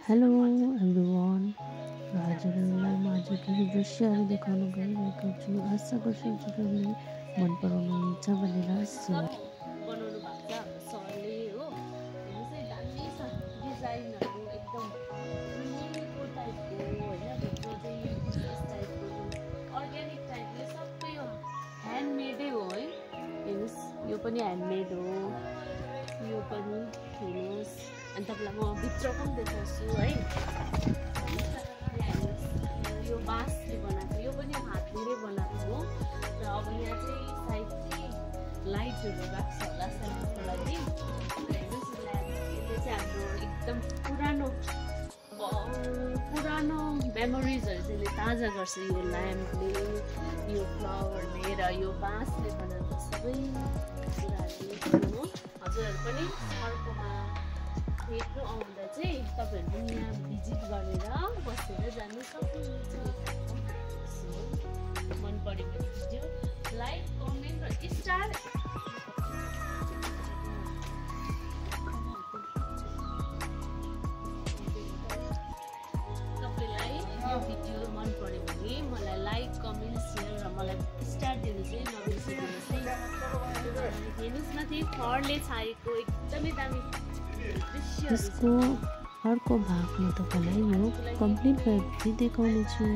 Hello everyone, र हजुरहरूलाई म आज केही दृश्यहरू देखाउन गइरहेको छु। आशा गर्छु हजुरहरूले मन पराउनुहुन्छ भनेर। सो बनाउनु भएको छ हाम्रो सरले हो। हेर्नुहोस् है, दामी छ डिजाइनहरू एकदम युनिको टाइपको होइन। भित्र चाहिँ यस टाइपको अर्ग्यानिक टाइपले सबै ह्यान्डमेडै हो है। हेर्नुहोस्, यो पनि ह्यान्डमेड हो, यो पनि हेर्नुहोस्। अनि तपाईँलाई म भित्रको पनि देखाउँछु है। हेर्नुहोस्, यो बाँसले बनाएको, यो पनि हातले बनाएको हो। र अब यहाँ चाहिँ साइड चाहिँ लाइटहरू राख्छ होला साइडको लागि। हेर्नुहोस्, यसले चाहिँ हाम्रो एकदम पुरानो मेमोरिजहरू चाहिँ ताजा गर्छ यो ल्याम्पले, यो फ्लावरले र यो बाँसले बनाएको सबै कुराहरूले हो। हजुरहरू पनि अर्कोमा हेर्नु आउँदा चाहिँ तपाईँहरू पनि यहाँ भिजिट गरेर बसेर जानु सक्नुहुन्छ। मन पऱ्यो भने भिडियो लाइक, कमेन्ट र स्टार तपाईँलाई यो भिडियो मन पऱ्यो भने मलाई लाइक, कमेन्ट, सेयर र मलाई स्टार दिनु चाहिँ नबिर्सिदिनुहोस् है। हेर्नुहोस् न, त्यही फरले छाएको एकदमै दामी दृश्यहरू यसको अर्को भागमा तपाईँलाई यो कम्प्लिट भएपछि देखाउनेछु।